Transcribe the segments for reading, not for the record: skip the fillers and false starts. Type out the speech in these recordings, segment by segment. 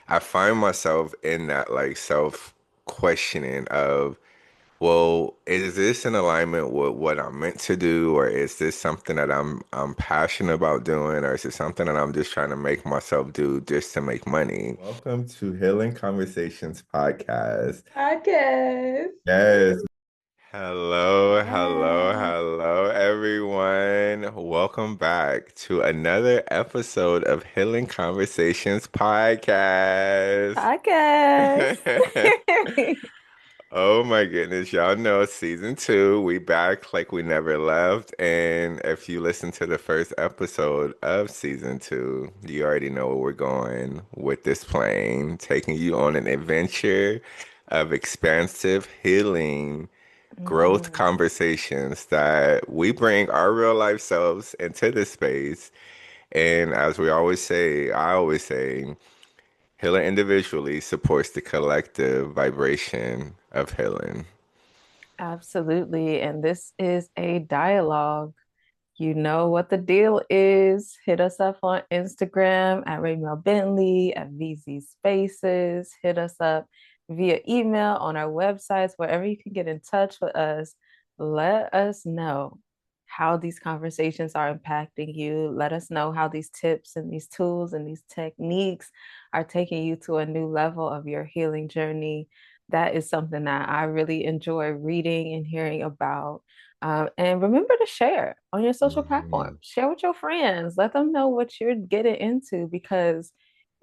I find myself in that like self questioning of, well, is this in alignment with what I'm meant to do, or is this something that I'm passionate about doing, or is it something that I'm just trying to make myself do just to make money? Welcome to Healing Conversations podcast. Podcast. Yes. Hello, hello, Yes. hello, everyone. Welcome back to another episode of Healing Conversations podcast. Podcast. Oh my goodness, y'all know season two, we back like we never left. And if you listen to the first episode of season two, you already know where we're going with this plane, taking you on an adventure of expansive healing growth Mm. conversations that we bring our real life selves into this space. And as we always say, I always say, healing individually supports the collective vibration of healing. Absolutely. And this is a dialogue. You know what the deal is. Hit us up on Instagram at Raymel Bentley, at VZ Spaces. Hit us up via email on our websites, wherever you can get in touch with us. Let us know how these conversations are impacting you. Let us know how these tips and these tools and these techniques are taking you to a new level of your healing journey. That is something that I really enjoy reading and hearing about. And remember to share on your social platforms. Mhm. Share with your friends. Let them know what you're getting into because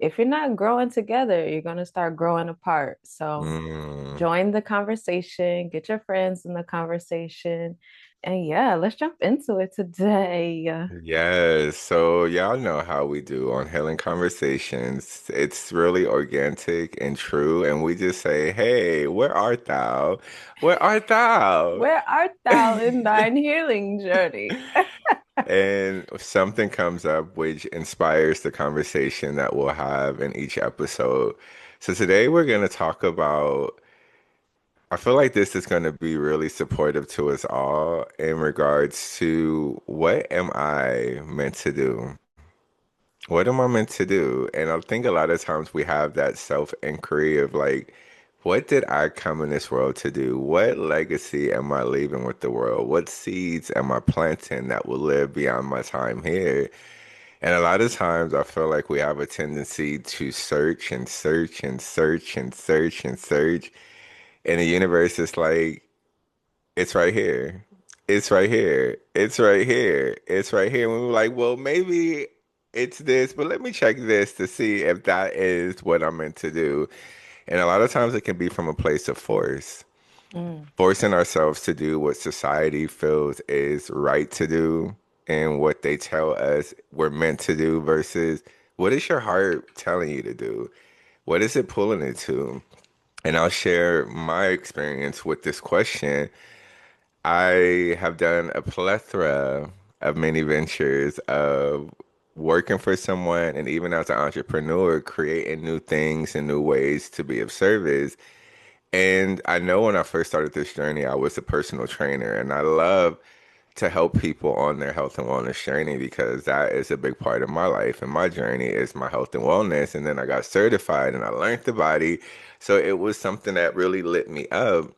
if you're not growing together, you're going to start growing apart. So Mm. join the conversation, get your friends in the conversation. And yeah, let's jump into it today. Yes, so y'all know how we do on Healing Conversations. It's really organic and true, and we just say, "Hey, where art thou? Where art thou?" Where art thou in thine healing journey? And something comes up which inspires the conversation that we'll have in each episode. So today we're going to talk about, I feel like this is going to be really supportive to us all in regards to what am I meant to do? What am I meant to do? And I think a lot of times we have that self-inquiry of like, what did I come in this world to do? What legacy am I leaving with the world? What seeds am I planting that will live beyond my time here? And a lot of times I feel like we have a tendency to search and search and search and search and search. And the universe is like, it's right here. It's right here. It's right here. It's right here. And we were like, well, maybe it's this, but let me check this to see if that is what I'm meant to do. And a lot of times it can be from a place of force, Mm. forcing ourselves to do what society feels is right to do and what they tell us we're meant to do versus what is your heart telling you to do? What is it pulling it to? And I'll share my experience with this question. I have done a plethora of many ventures of working for someone and even as an entrepreneur, creating new things and new ways to be of service. And I know when I first started this journey, I was a personal trainer, and I love to help people on their health and wellness journey because that is a big part of my life and my journey is my health and wellness. And then I got certified and I learned the body. So it was something that really lit me up.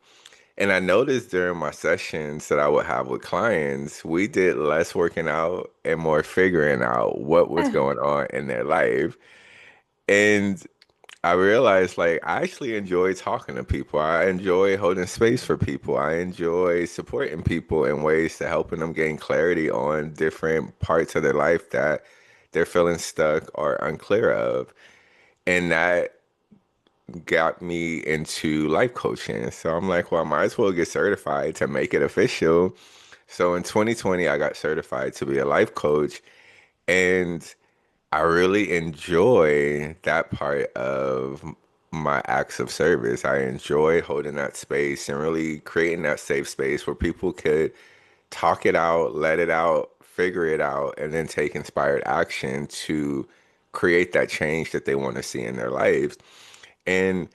And I noticed during my sessions that I would have with clients, we did less working out and more figuring out what was going on in their life. And I realized like I actually enjoy talking to people. I enjoy holding space for people. I enjoy supporting people in ways to helping them gain clarity on different parts of their life that they're feeling stuck or unclear of. And that got me into life coaching. So I'm like, well, I might as well get certified to make it official. So in 2020, I got certified to be a life coach. And I really enjoy that part of my acts of service. I enjoy holding that space and really creating that safe space where people could talk it out, let it out, figure it out, and then take inspired action to create that change that they want to see in their lives. And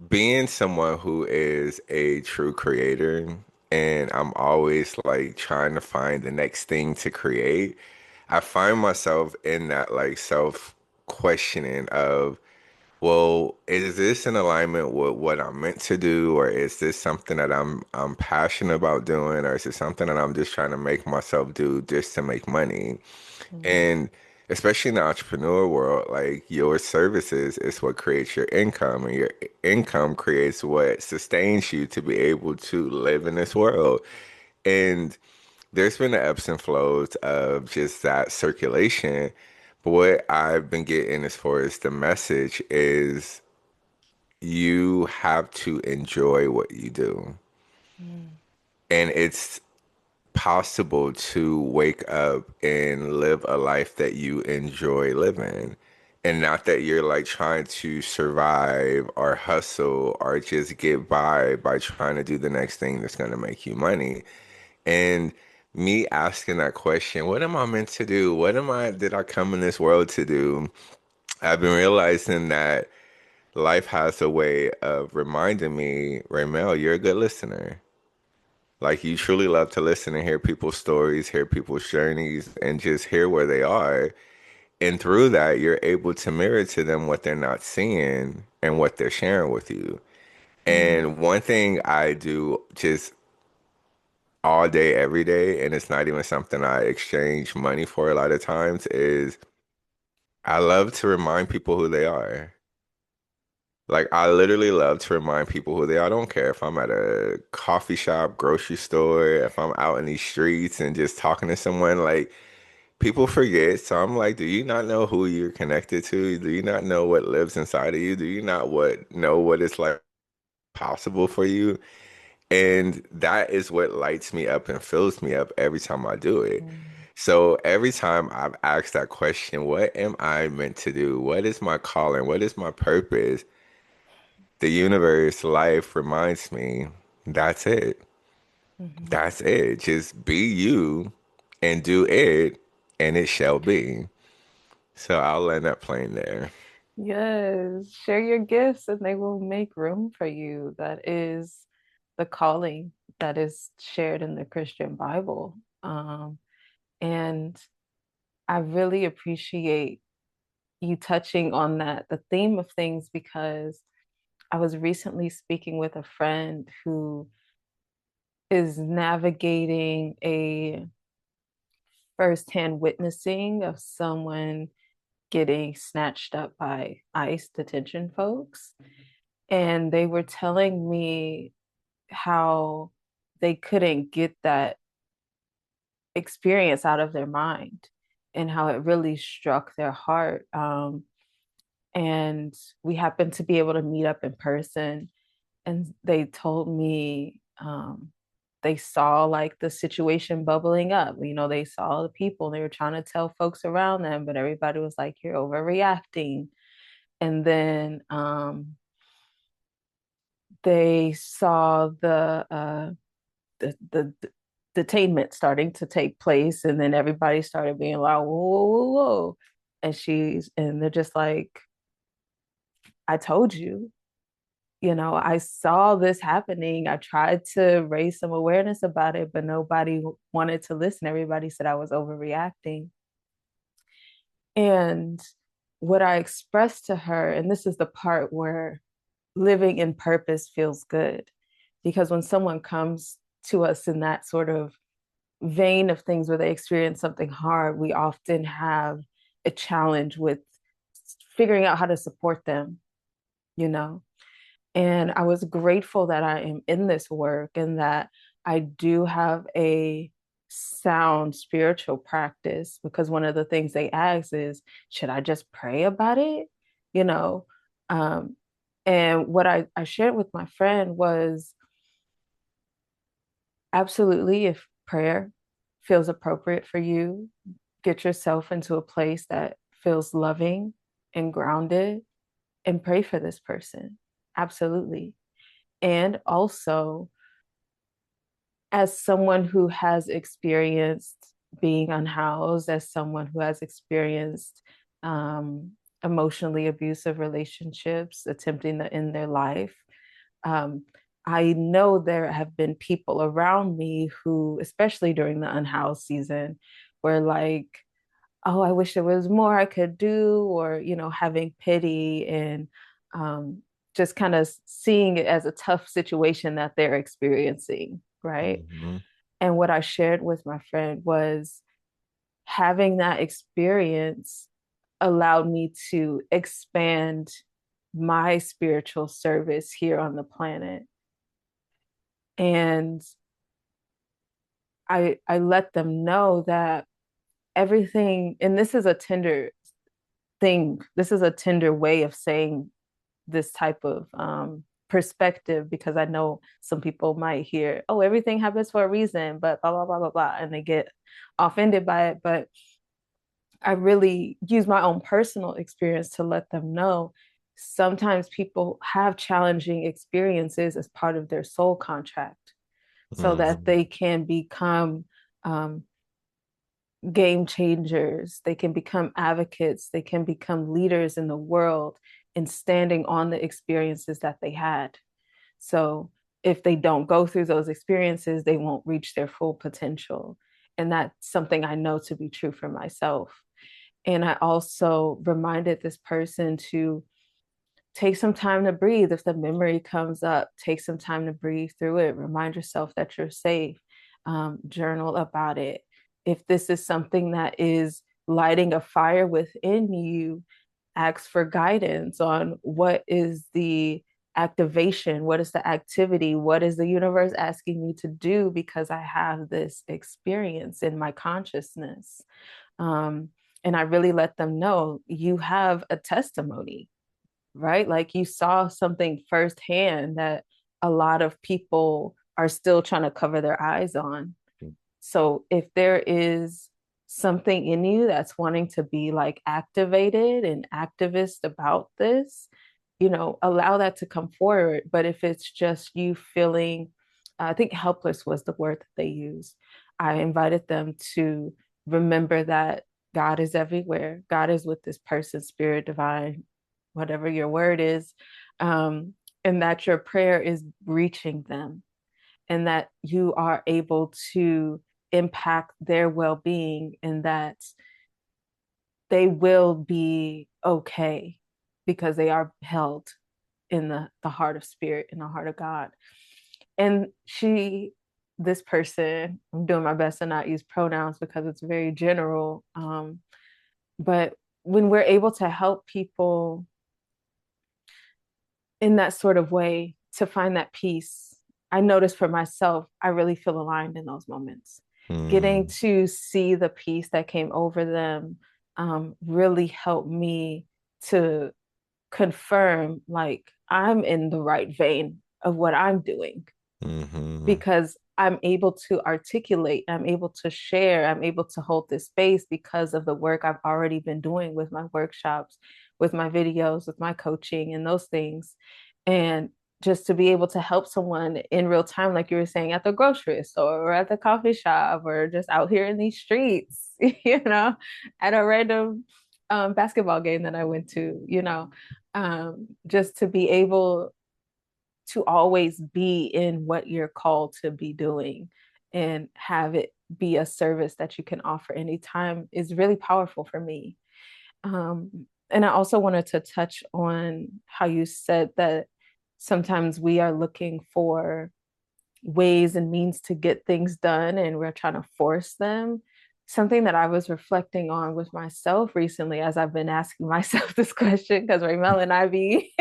being someone who is a true creator, and I'm always like trying to find the next thing to create, I find myself in that like self questioning of well, is this in alignment with what I'm meant to do, or is this something that I'm passionate about doing, or is it something that I'm just trying to make myself do just to make money? Mm, And especially in the entrepreneur world, like your services is what creates your income, and your income creates what sustains you to be able to live in this world. And there's been the ebbs and flows of just that circulation. But what I've been getting as far as the message is you have to enjoy what you do. mm, And it's possible to wake up and live a life that you enjoy living. And not that you're like trying to survive or hustle or just get by trying to do the next thing that's going to make you money. And me asking that question, what am I meant to do? Did I come in this world to do? I've been realizing that life has a way of reminding me, Raymel, you're a good listener. Like you truly love to listen and hear people's stories, hear people's journeys, and just hear where they are. And through that, you're able to mirror to them what they're not seeing and what they're sharing with you. mm, And one thing I do just all day, every day, and it's not even something I exchange money for a lot of times, is I love to remind people who they are. Like I literally love to remind people who they are. I don't care if I'm at a coffee shop, grocery store, if I'm out in these streets and just talking to someone, like people forget. So I'm like, do you not know who you're connected to? Do you not know what lives inside of you? Do you not know what it's like possible for you? And that is what lights me up and fills me up every time I do it. mm, So every time I've asked that question, what am I meant to do? What is my calling? What is my purpose? The universe, life reminds me, that's it. mhm. That's it. Just be you and do it, and it shall be. So I'll land that plane there. Yes, share your gifts and they will make room for you. That is the calling that is shared in the Christian Bible. And I really appreciate you touching on that, the theme of things, because I was recently speaking with a friend who is navigating a firsthand witnessing of someone getting snatched up by ICE detention folks. And they were telling me how they couldn't get that experience out of their mind and how it really struck their heart. And we happened to be able to meet up in person, and they told me they saw like the situation bubbling up. You know, they saw the people, and they were trying to tell folks around them, but everybody was like, "You're overreacting." And then they saw the detainment starting to take place, and then everybody started being like, "Whoa, whoa, whoa, whoa!" And they're just like, "I told you." You know, I saw this happening. I tried to raise some awareness about it, but nobody wanted to listen. Everybody said I was overreacting. And what I expressed to her, and this is the part where living in purpose feels good, because when someone comes to us in that sort of vein of things where they experience something hard, we often have a challenge with figuring out how to support them, you know? And I was grateful that I am in this work and that I do have a sound spiritual practice, because one of the things they ask is, should I just pray about it? You know? Um, and what I shared with my friend was absolutely, if prayer feels appropriate for you, get yourself into a place that feels loving and grounded and pray for this person. Absolutely. And also, as someone who has experienced being unhoused, as someone who has experienced um, emotionally abusive relationships, attempting to end their life, um, I know there have been people around me who, especially during the unhoused season, were like, oh, I wish there was more I could do, or, you know, having pity. And um, just kind of seeing it as a tough situation that they're experiencing, right? Mm-hmm. And what I shared with my friend was having that experience allowed me to expand my spiritual service here on the planet. And I let them know that everything, and this is a tender thing, this is a tender way of saying this type of perspective, because I know some people might hear, oh, everything happens for a reason, but blah, blah, blah, blah, blah, and they get offended by it. But I really use my own personal experience to let them know sometimes people have challenging experiences as part of their soul contract so that Mm-hmm. they can become um, game changers, they can become advocates, they can become leaders in the world in standing on the experiences that they had. So if they don't go through those experiences, they won't reach their full potential. And that's something I know to be true for myself. And I also reminded this person to take some time to breathe. If the memory comes up, take some time to breathe through it. Remind yourself that you're safe. Journal about it. If this is something that is lighting a fire within you, ask for guidance on what is the activation, what is the activity, what is the universe asking me to do because I have this experience in my consciousness. Um, and I really let them know you have a testimony, right? Like you saw something firsthand that a lot of people are still trying to cover their eyes on. So if there is something in you that's wanting to be like activated and activist about this, allow that to come forward. But if it's just you feeling, I think helpless was the word that they used. I invited them to remember that God is everywhere. God is with this person, spirit, divine, whatever your word is, um, and that your prayer is reaching them, and that you are able to impact their well-being, and that they will be okay because they are held in the heart of spirit, in the heart of God. And this person, I'm doing my best to not use pronouns because it's very general, but when we're able to help people in that sort of way to find that peace, I notice for myself, I really feel aligned in those moments. Getting Mm-hmm. to see the peace that came over them really helped me to confirm, like, I'm in the right vein of what I'm doing, Mm-hmm. because I'm able to articulate, I'm able to share, I'm able to hold this space because of the work I've already been doing with my workshops, with my videos, with my coaching, and those things. And just to be able to help someone in real time, like you were saying, at the grocery store or at the coffee shop or just out here in these streets, at a random basketball game that I went to, just to be able to always be in what you're called to be doing and have it be a service that you can offer anytime is really powerful for me. And I also wanted to touch on how you said that sometimes we are looking for ways and means to get things done and we're trying to force them. Something that I was reflecting on with myself recently as I've been asking myself this question, because Raymel and I be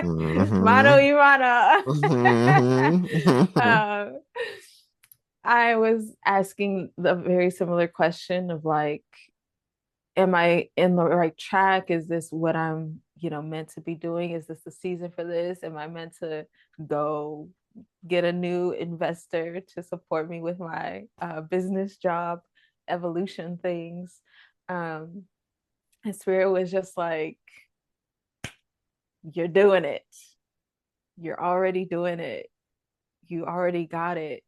mano Mm-hmm. y mano. Mm-hmm. um, I was asking the very similar question of like, am I in the right track? Is this what I'm, meant to be doing? Is this the season for this? Am I meant to go get a new investor to support me with my business job evolution things? Um, and Spirit was just like, you're doing it. You're already doing it. You already got it.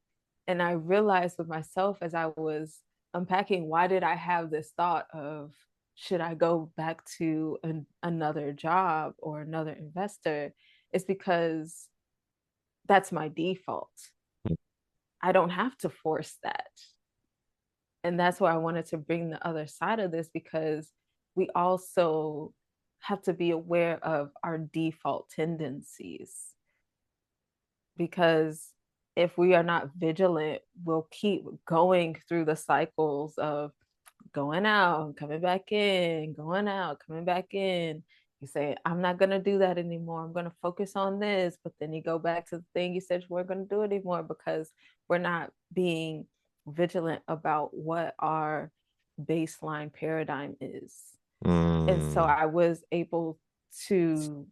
And I realized with myself as I was unpacking, why did I have this thought of, should I go back to another job or another investor? It's because that's my default. I don't have to force that. And that's why I wanted to bring the other side of this, because we also have to be aware of our default tendencies, because if we are not vigilant, we'll keep going through the cycles of going out, coming back in, going out, coming back in. You say, I'm not going to do that anymore. I'm going to focus on this. But then you go back to the thing you said you weren't going to do it anymore because we're not being vigilant about what our baseline paradigm is. And so Mm, I was able to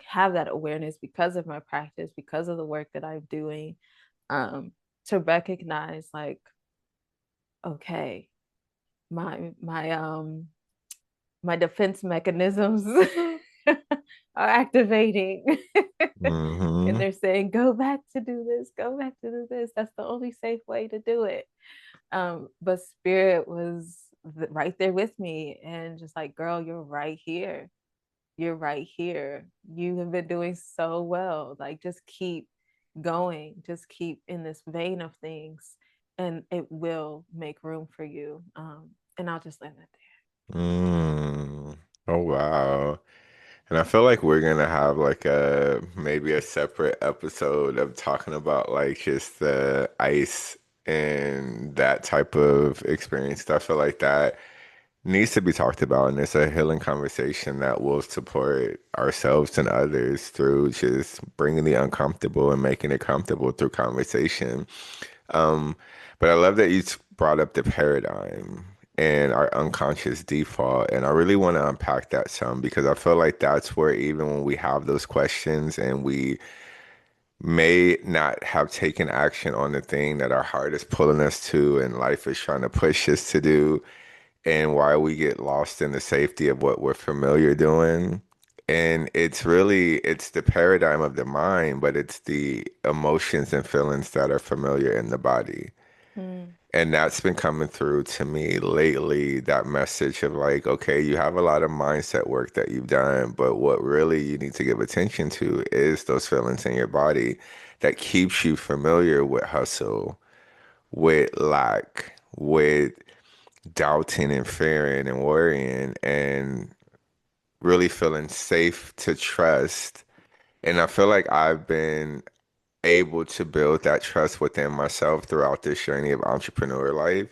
have that awareness because of my practice, because of the work that I'm doing, um, to recognize like, okay, my defense mechanisms are activating. And hmm they're saying, go back to do this, go back to do this. That's the only safe way to do it. But spirit was right there with me and just like, girl, you're right here. You're right here. You have been doing so well. Like, just keep going, just keep in this vein of things, and it will make room for you. And I'll just land that mm. Oh wow. And I feel like we're gonna have like a maybe a separate episode of talking about like just the ice and that type of experience. I feel like that needs to be talked about, and it's a healing conversation that will support ourselves and others through just bringing the uncomfortable and making it comfortable through conversation. Um, but I love that you brought up the paradigm and our unconscious default. And I really want to unpack that some because I feel like that's where even when we have those questions and we may not have taken action on the thing that our heart is pulling us to and life is trying to push us to do, and why we get lost in the safety of what we're familiar doing. And it's the paradigm of the mind, but it's the emotions and feelings that are familiar in the body. there. And that's been coming through to me lately, that message of like, okay, you have a lot of mindset work that you've done, but what really you need to give attention to is those feelings in your body that keeps you familiar with hustle, with lack, with doubting and fearing and worrying and really feeling safe to trust. And I feel like I've been able to build that trust within myself throughout this journey of entrepreneur life.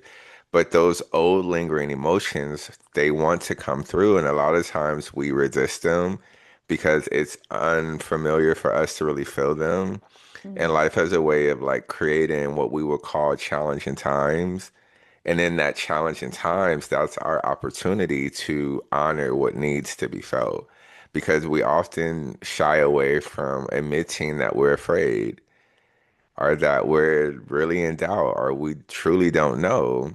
But those old lingering emotions, they want to come through. And a lot of times we resist them because it's unfamiliar for us to really feel them. And Mm, life has a way of like creating what we would call challenging times. And in that challenging times, that's our opportunity to honor what needs to be felt because we often shy away from admitting that we're afraid or that we're really in doubt or we truly don't know.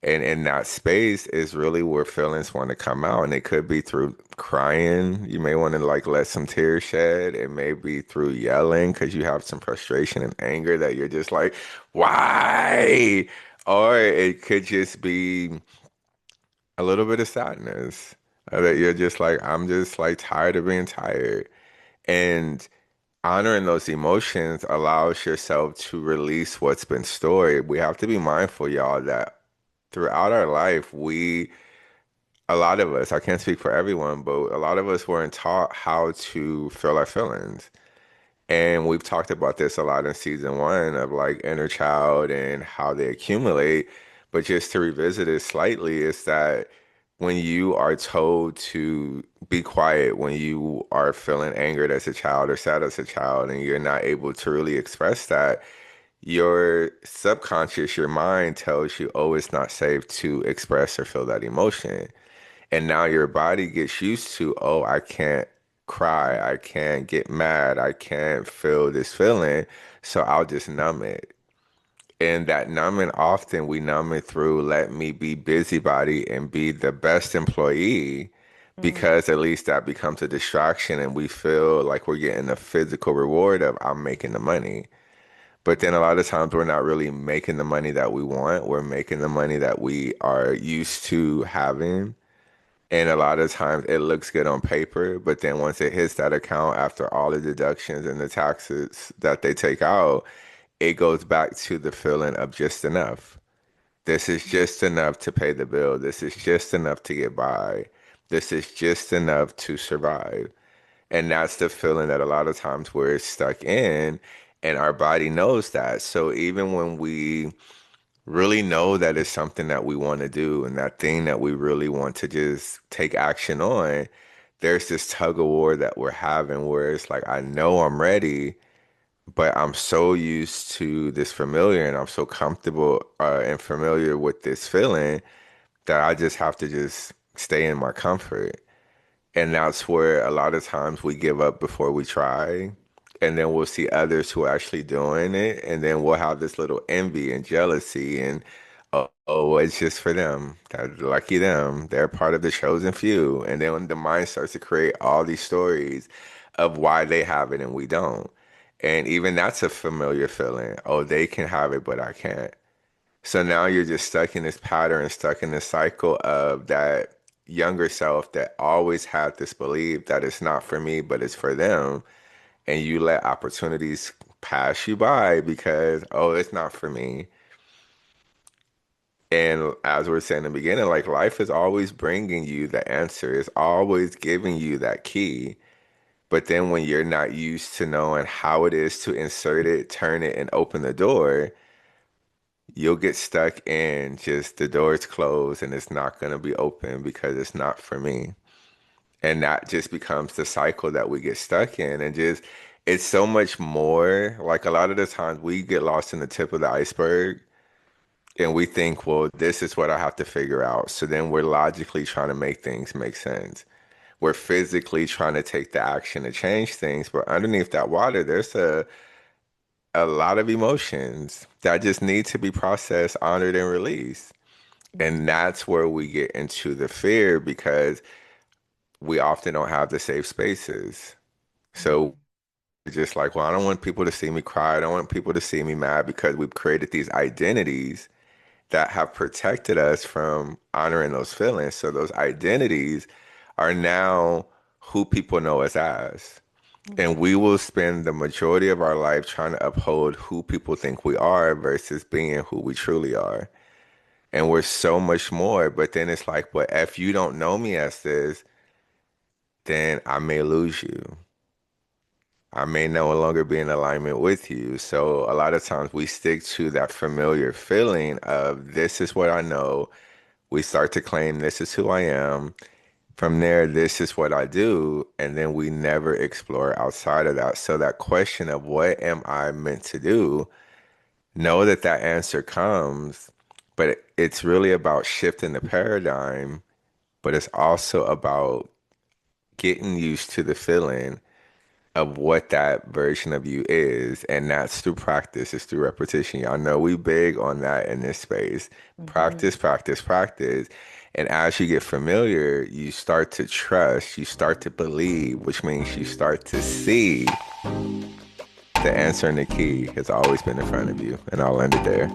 And in that space is really where feelings want to come out. And it could be through crying. You may want to like let some tears shed. It may be through yelling because you have some frustration and anger that you're just like, why? Or it could just be a little bit of sadness that you're just like, I'm just like tired of being tired. And honoring those emotions allows yourself to release what's been stored. We have to be mindful, y'all, that throughout our life, a lot of us, I can't speak for everyone, but a lot of us weren't taught how to feel our feelings. And we've talked about this a lot in season one of like inner child and how they accumulate. But just to revisit it slightly, is that when you are told to be quiet, when you are feeling angered as a child or sad as a child, and you're not able to really express that, your subconscious, your mind tells you, oh, it's not safe to express or feel that emotion. And now your body gets used to, oh, I can't cry, I can't get mad, I can't feel this feeling, so I'll just numb it. And that numbing, often we numb it through let me be busybody and be the best employee mm, because at least that becomes a distraction and we feel like we're getting a physical reward of I'm making the money. But then a lot of times we're not really making the money that we want. We're making the money that we are used to having. And a lot of times it looks good on paper, but then once it hits that account after all the deductions and the taxes that they take out, it goes back to the feeling of just enough. This is just enough to pay the bill. This is just enough to get by. This is just enough to survive. And that's the feeling that a lot of times we're stuck in, and our body knows that. So even when we really know that it's something that we want to do and that thing that we really want to just take action on, there's this tug of war that we're having where it's like, I know I'm ready, but I'm so used to this familiar and I'm so comfortable and familiar with this feeling that I just have to just stay in my comfort. And that's where a lot of times we give up before we try. And then we'll see others who are actually doing it. And then we'll have this little envy and jealousy and, oh, it's just for them. That lucky them. They're part of the chosen few. And then when the mind starts to create all these stories of why they have it and we don't. And even that's a familiar feeling. Oh, they can have it, but I can't. So now you're just stuck in this pattern, stuck in this cycle of that younger self that always had this belief that it's not for me, but it's for them. And you let opportunities pass you by because, oh, it's not for me. And as we were saying in the beginning, like life is always bringing you the answer, it's always giving you that key. But then when you're not used to knowing how it is to insert it, turn it, and open the door, you'll get stuck in just the door's closed and it's not going to be open because it's not for me. And that just becomes the cycle that we get stuck in. And just, it's so much more. Like a lot of the times we get lost in the tip of the iceberg and we think, well, this is what I have to figure out. So then we're logically trying to make things make sense. We're physically trying to take the action to change things. But underneath that water, there's a lot of emotions that just need to be processed, honored, and released. And that's where we get into the fear because we often don't have the safe spaces. So Mhm. we're just like, well, I don't want people to see me cry. I don't want people to see me mad because we've created these identities that have protected us from honoring those feelings. So those identities are now who people know us as. And Mhm. we will spend the majority of our life trying to uphold who people think we are versus being who we truly are. And we're so much more. But then it's like, but if you don't know me as this, then I may lose you. I may no longer be in alignment with you. So a lot of times we stick to that familiar feeling of this is what I know. We start to claim this is who I am. From there, this is what I do. And then we never explore outside of that. So that question of what am I meant to do? Know that that answer comes, but it's really about shifting the paradigm, but it's also about getting used to the feeling of what that version of you is. And that's through practice, it's through repetition. Y'all know we big on that in this space. Mhm. Practice, practice, practice. And as you get familiar, you start to trust, you start to believe, which means you start to see the answer and the key has always been in front of you. And I'll end it there.